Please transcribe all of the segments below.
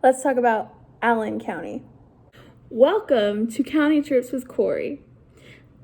let's talk about Allen County. Welcome to County Trips with Corey.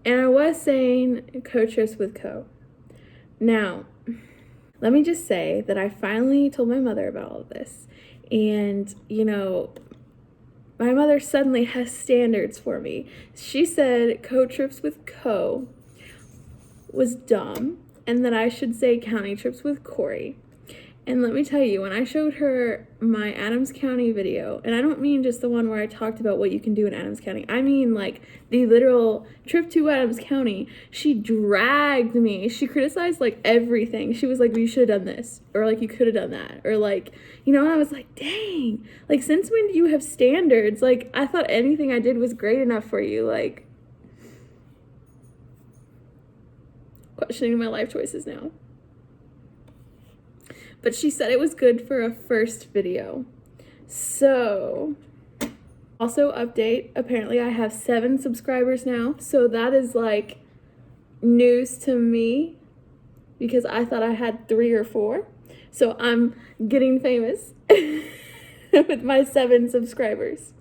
And I was saying co-trips with Co. Now, let me just say that I finally told my mother about all of this. And, my mother suddenly has standards for me. She said co-trips with Co was dumb and that I should say county trips with Corey. And let me tell you, when I showed her my Adams County video, and I don't mean just the one where I talked about what you can do in Adams County, I mean like the literal trip to Adams County, she dragged me. She criticized like everything. She was like, well, you should have done this, or like you could have done that, or like, and I was like, dang, like since when do you have standards? Like I thought anything I did was great enough for you, like questioning my life choices now. But she said it was good for a first video. So, also update, apparently I have 7 subscribers now. So that is like news to me because I thought I had 3 or 4. So I'm getting famous with my 7 subscribers.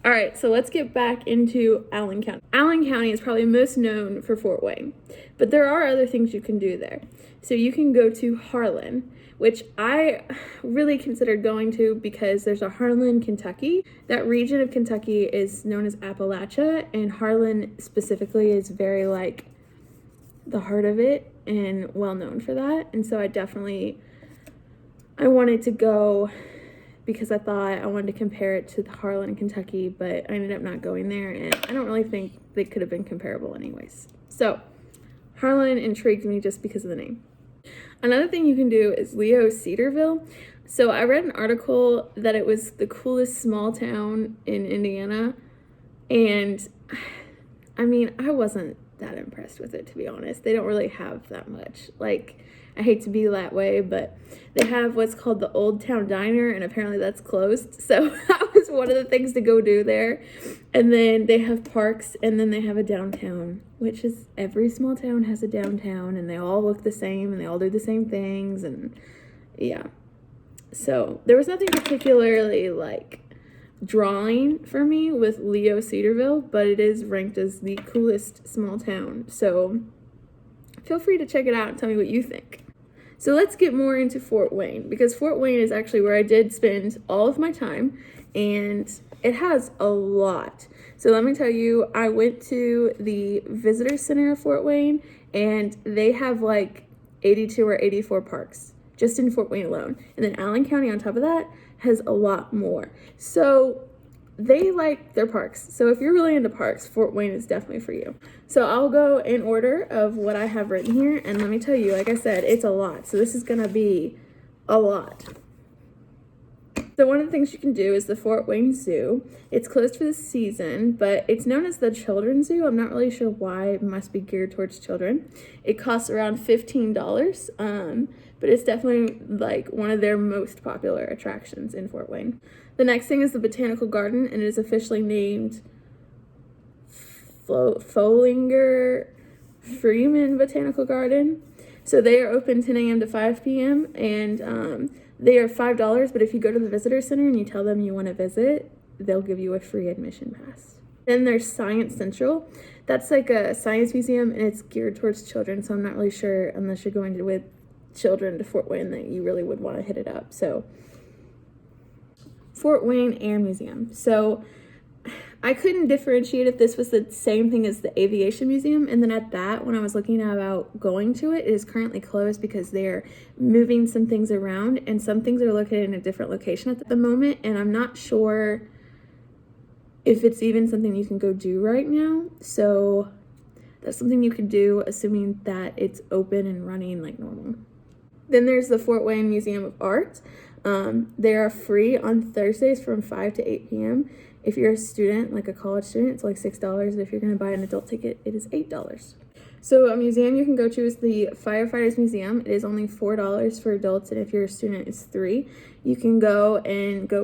All right, so let's get back into Allen County. Allen County is probably most known for Fort Wayne, but there are other things you can do there. So you can go to Harlan, which I really considered going to because there's a Harlan, Kentucky. That region of Kentucky is known as Appalachia, and Harlan specifically is very like the heart of it and well known for that. And so I wanted to go because I thought I wanted to compare it to the Harlan, Kentucky, but I ended up not going there, and I don't really think they could have been comparable anyways. So Harlan intrigued me just because of the name. Another thing you can do is Leo Cedarville. So I read an article that it was the coolest small town in Indiana, and I mean, I wasn't that impressed with it, to be honest. They don't really have that much. Like, I hate to be that way, but they have what's called the Old Town Diner, and apparently that's closed. So that was one of the things to go do there. And then they have parks, and then they have a downtown, which is every small town has a downtown, and they all look the same, and they all do the same things, and yeah. So there was nothing particularly like drawing for me with Leo Cedarville, but it is ranked as the coolest small town. So feel free to check it out and tell me what you think. So let's get more into Fort Wayne, because Fort Wayne is actually where I did spend all of my time, and it has a lot. So let me tell you, I went to the Visitor Center of Fort Wayne, and they have like 82 or 84 parks just in Fort Wayne alone. And then Allen County on top of that has a lot more. So they like their parks. So if you're really into parks, Fort Wayne is definitely for you. So I'll go in order of what I have written here. And let me tell you, like I said, it's a lot. So this is going to be a lot. So one of the things you can do is the Fort Wayne Zoo. It's closed for the season, but it's known as the Children's Zoo. I'm not really sure why. It must be geared towards children. It costs around $15, but it's definitely like one of their most popular attractions in Fort Wayne. The next thing is the Botanical Garden, and it is officially named Follinger Freeman Botanical Garden. So they are open 10 a.m. to 5 p.m. and they are $5, but if you go to the visitor center and you tell them you want to visit, they'll give you a free admission pass. Then there's Science Central. That's like a science museum, and it's geared towards children, so I'm not really sure, unless you're going with children to Fort Wayne, that you really would want to hit it up. So Fort Wayne Air Museum. So I couldn't differentiate if this was the same thing as the Aviation Museum, and then at that, when I was looking about going to it, it is currently closed because they're moving some things around, and some things are located in a different location at the moment, and I'm not sure if it's even something you can go do right now. So that's something you could do, assuming that it's open and running like normal. Then there's the Fort Wayne Museum of Art. They are free on Thursdays from 5 to 8 p.m. If you're a student, like a college student, it's like $6. And if you're going to buy an adult ticket, it is $8. So a museum you can go to is the Firefighters Museum. It is only $4 for adults, and if you're a student, it's $3. You can go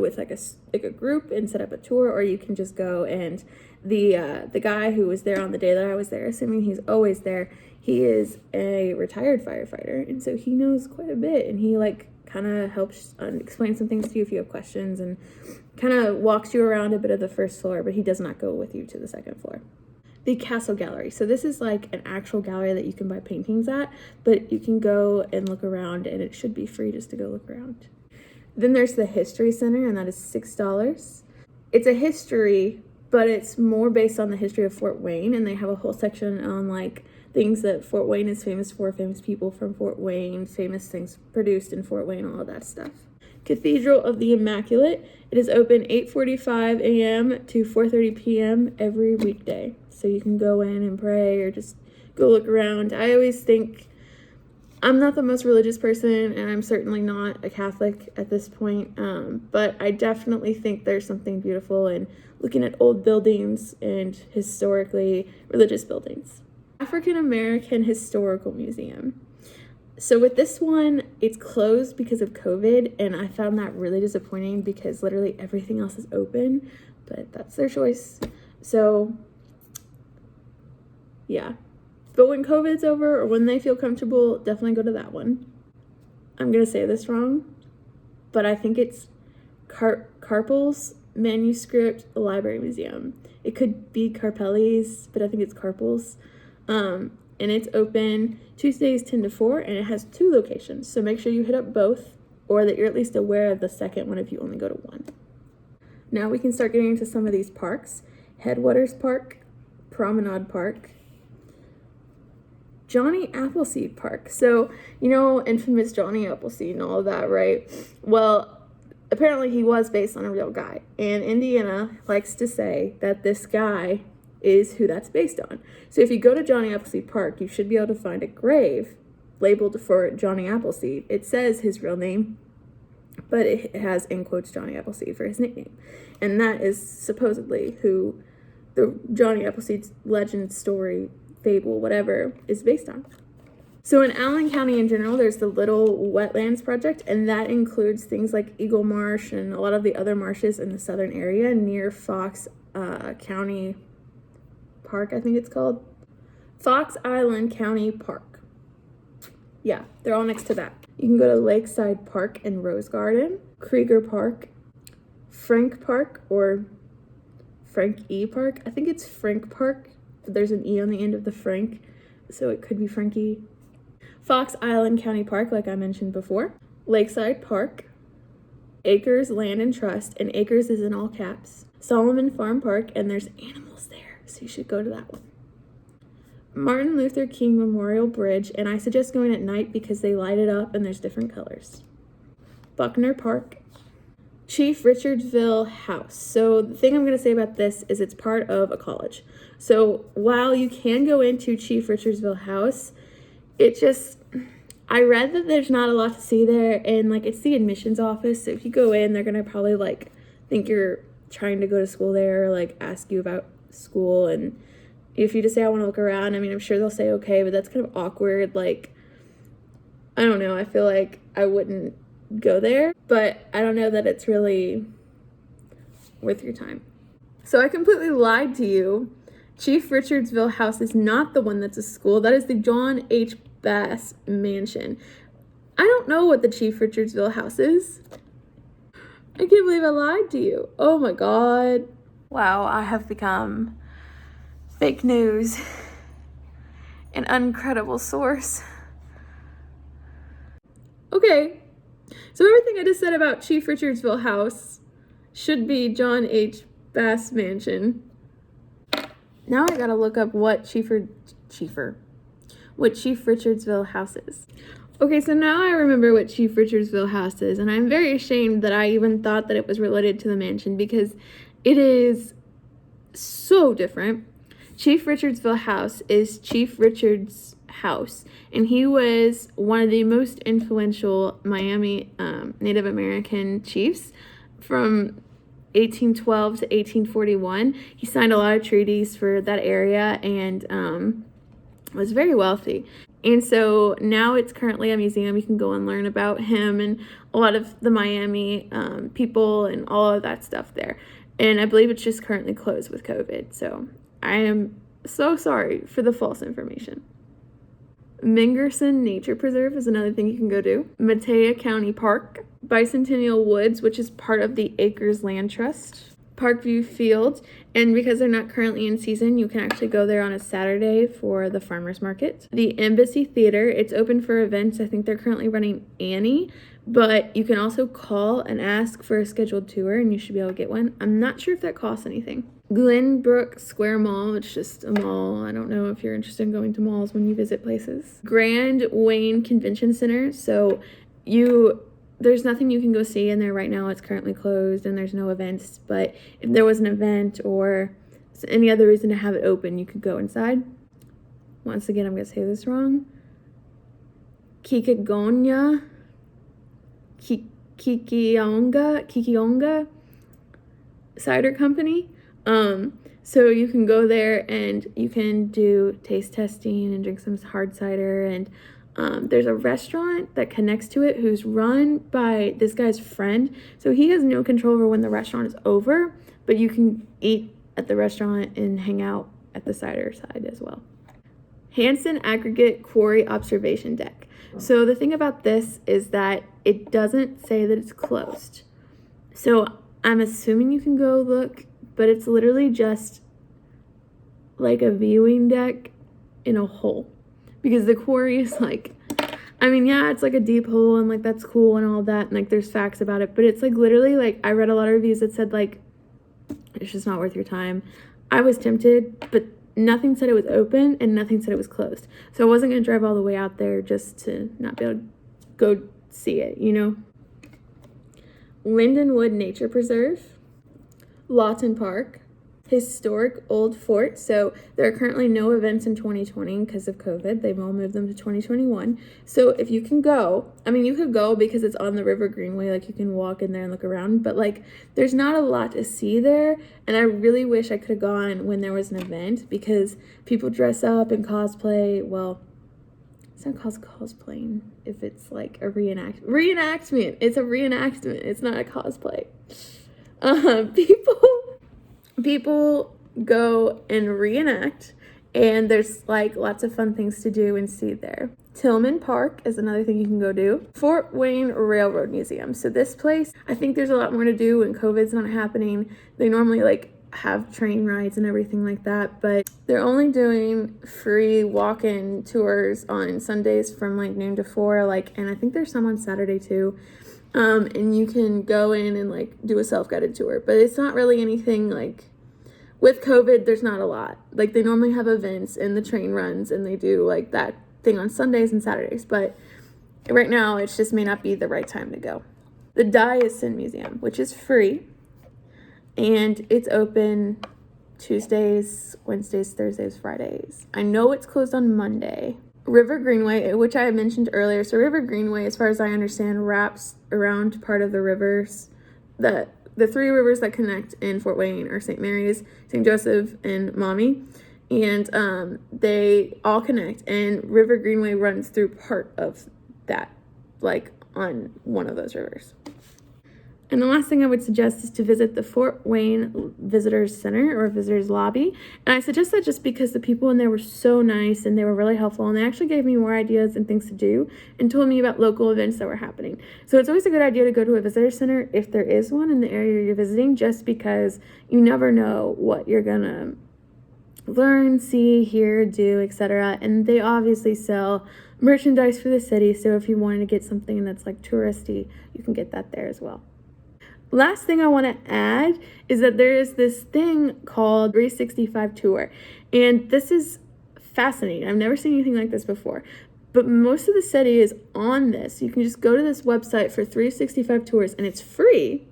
with like a group and set up a tour, or you can just go, and the guy who was there on the day that I was there, assuming he's always there, he is a retired firefighter, and so he knows quite a bit, and he like kind of helps explain some things to you if you have questions, and kind of walks you around a bit of the first floor, but he does not go with you to the second floor. The Castle Gallery. So this is like an actual gallery that you can buy paintings at, but you can go and look around, and it should be free just to go look around. Then there's the History Center, and that is $6. It's a history, but it's more based on the history of Fort Wayne, and they have a whole section on like things that Fort Wayne is famous for, famous people from Fort Wayne, famous things produced in Fort Wayne, all of that stuff. Cathedral of the Immaculate. It is open 8:45 a.m. to 4:30 p.m. every weekday. So you can go in and pray or just go look around. I always think, I'm not the most religious person, and I'm certainly not a Catholic at this point, but I definitely think there's something beautiful in looking at old buildings and historically religious buildings. African American Historical Museum. So with this one, it's closed because of COVID, and I found that really disappointing because literally everything else is open, but that's their choice. So yeah. But when COVID's over, or when they feel comfortable, definitely go to that one. I'm going to say this wrong, but I think it's Carpel's Manuscript Library Museum. It could be Carpelli's, but I think it's Carpel's. And it's open Tuesdays 10 to 4, and it has 2 locations. So make sure you hit up both, or that you're at least aware of the second one if you only go to one. Now we can start getting into some of these parks. Headwaters Park, Promenade Park, Johnny Appleseed Park. So, you know, infamous Johnny Appleseed and all of that, right? Well, apparently he was based on a real guy. And Indiana likes to say that this guy is who that's based on. So if you go to Johnny Appleseed Park, you should be able to find a grave labeled for Johnny Appleseed. It says his real name, but it has in quotes Johnny Appleseed for his nickname. And that is supposedly who the Johnny Appleseed legend, story, fable, whatever, is based on. So in Allen County in general, there's the Little Wetlands Project, and that includes things like Eagle Marsh and a lot of the other marshes in the southern area near Fox County Park, I think it's called. Fox Island County Park. Yeah, they're all next to that. You can go to Lakeside Park and Rose Garden, Krieger Park, Frank Park, or Frank E. Park. I think it's Frank Park. There's an E on the end of the Frank, so it could be Frankie. Fox Island County Park, like I mentioned before. Lakeside Park. Acres Land and Trust, and Acres is in all caps. Solomon Farm Park, and there's animals there, so you should go to that one. Martin Luther King Memorial Bridge, and I suggest going at night because they light it up and there's different colors. Buckner Park. Chief Richardsville House. So the thing I'm going to say about this is it's part of a college. So while you can go into Chief Richardsville House, I read that there's not a lot to see there, and like it's the admissions office. So if you go in, they're going to probably like think you're trying to go to school there, or like ask you about school. And if you just say, I want to look around, I mean, I'm sure they'll say okay, but that's kind of awkward. Like, I don't know. I feel like I wouldn't go there, but I don't know that it's really worth your time. So I completely lied to you. Chief Richardsville House is not the one that's a school. That is the John H. Bass Mansion. I don't know what the Chief Richardsville House is. I can't believe I lied to you. Oh my God. Wow, I have become fake news, an uncredible source. Okay. So everything I just said about Chief Richardsville House should be John H. Bass Mansion. Now I gotta look up what Chief Richardsville House is. Okay, so now I remember what Chief Richardsville House is, and I'm very ashamed that I even thought that it was related to the mansion because it is so different. Chief Richardsville House is Chief Richard's house, and he was one of the most influential Miami Native American chiefs from 1812 to 1841. He signed a lot of treaties for that area and was very wealthy. And so now it's currently a museum. You can go and learn about him and a lot of the Miami people and all of that stuff there. And I believe it's just currently closed with COVID. So I am so sorry for the false information. Mingerson Nature Preserve is another thing you can go do. Matea County Park. Bicentennial Woods, which is part of the Acres Land Trust. Parkview Field, and because they're not currently in season, you can actually go there on a Saturday for the farmers market. The Embassy Theater, it's open for events. I think they're currently running Annie, but you can also call and ask for a scheduled tour and you should be able to get one. I'm not sure if that costs anything. Glenbrook Square Mall, it's just a mall. I don't know if you're interested in going to malls when you visit places. Grand Wayne Convention Center, so there's nothing you can go see in there right now. It's currently closed and there's no events, but if there was an event or any other reason to have it open, you could go inside. Once again, I'm going to say this wrong. Kikionga Cider Company. So you can go there and you can do taste testing and drink some hard cider, and there's a restaurant that connects to it who's run by this guy's friend. So he has no control over when the restaurant is over, but you can eat at the restaurant and hang out at the cider side as well. Hanson Aggregate Quarry Observation Deck. So the thing about this is that it doesn't say that it's closed. So I'm assuming you can go look, but it's literally just like a viewing deck in a hole. Because the quarry is like, I mean, yeah, it's like a deep hole and like that's cool and all that. And like there's facts about it. But it's like literally like I read a lot of reviews that said like, it's just not worth your time. I was tempted, but nothing said it was open and nothing said it was closed. So I wasn't going to drive all the way out there just to not be able to go see it, you know? Lindenwood Nature Preserve. Lawton Park. Historic Old Fort. So there are currently no events in 2020 because of COVID. They've all moved them to 2021. So if you can go, I mean, you could go because it's on the River Greenway. Like you can walk in there and look around, but like there's not a lot to see there. And I really wish I could have gone when there was an event because people dress up and cosplay. Well, it's not called cosplaying if it's like a reenactment. It's a reenactment. It's not a cosplay. People go and reenact, and there's like lots of fun things to do and see there. Tillman Park is another thing you can go do. Fort Wayne Railroad Museum. So this place, I think there's a lot more to do when COVID's not happening. They normally like have train rides and everything like that, but they're only doing free walk-in tours on Sundays from like noon to 4, and I think there's some on Saturday too. And you can go in and like do a self-guided tour, but it's not really anything like, with COVID, there's not a lot. Like they normally have events and the train runs and they do like that thing on Sundays and Saturdays, but right now it just may not be the right time to go. The Dyson Museum, which is free, and it's open Tuesdays, Wednesdays, Thursdays, Fridays. I know it's closed on Monday. River Greenway, which I mentioned earlier. So River Greenway, as far as I understand, wraps around part of the rivers. The 3 rivers that connect in Fort Wayne are St. Mary's, St. Joseph, and Maumee. And they all connect. And River Greenway runs through part of that, like on one of those rivers. And the last thing I would suggest is to visit the Fort Wayne Visitors Center or Visitors Lobby. And I suggest that just because the people in there were so nice and they were really helpful, and they actually gave me more ideas and things to do and told me about local events that were happening. So it's always a good idea to go to a visitor center if there is one in the area you're visiting, just because you never know what you're gonna learn, see, hear, do, etc. And they obviously sell merchandise for the city, so if you wanted to get something that's like touristy, you can get that there as well. Last thing I want to add is that there is this thing called 365 Tour, and this is fascinating. I've never seen anything like this before, but most of the city is on this. You can just go to this website for 365 Tours, and it's free,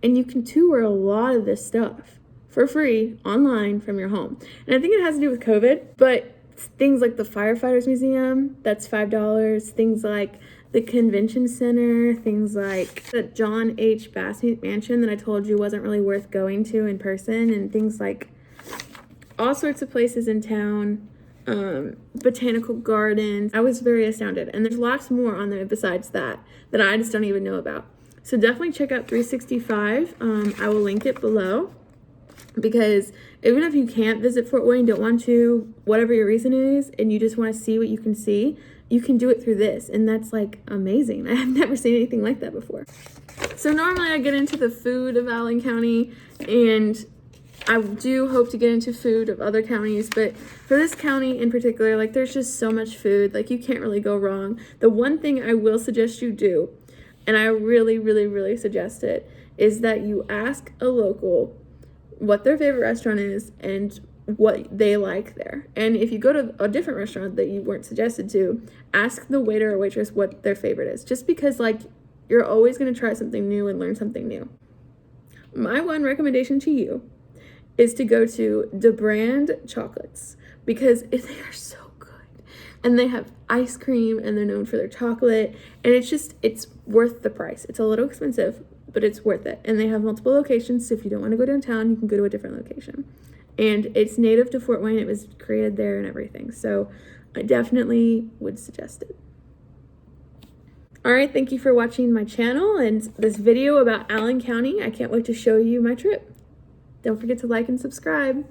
and you can tour a lot of this stuff for free online from your home. And I think it has to do with COVID, but things like the Firefighters Museum, that's $5. Things like the Convention Center, things like the John H. Bass Mansion that I told you wasn't really worth going to in person, and things like all sorts of places in town, botanical gardens. I was very astounded, and there's lots more on there besides that I just don't even know about. So definitely check out 365. I will link it below. because even if you can't visit Fort Wayne, don't want to, whatever your reason is, and you just want to see what you can see, you can do it through this, and that's like amazing. I have never seen anything like that before. So normally I get into the food of Allen County, and I do hope to get into food of other counties, but for this county in particular, like there's just so much food, like you can't really go wrong. The one thing I will suggest you do, and I really, really, really suggest it, is that you ask a local what their favorite restaurant is and what they like there. And if you go to a different restaurant that you weren't suggested to, ask the waiter or waitress what their favorite is, just because like you're always going to try something new and learn something new. My one recommendation to you is to go to DeBrand Chocolates, because they are so good, and they have ice cream, and they're known for their chocolate, and it's worth the price. It's a little expensive, but it's worth it. And they have multiple locations, so if you don't want to go downtown, you can go to a different location. And it's native to Fort Wayne. It was created there and everything. So I definitely would suggest it. All right, thank you for watching my channel and this video about Allen County. I can't wait to show you my trip. Don't forget to like and subscribe.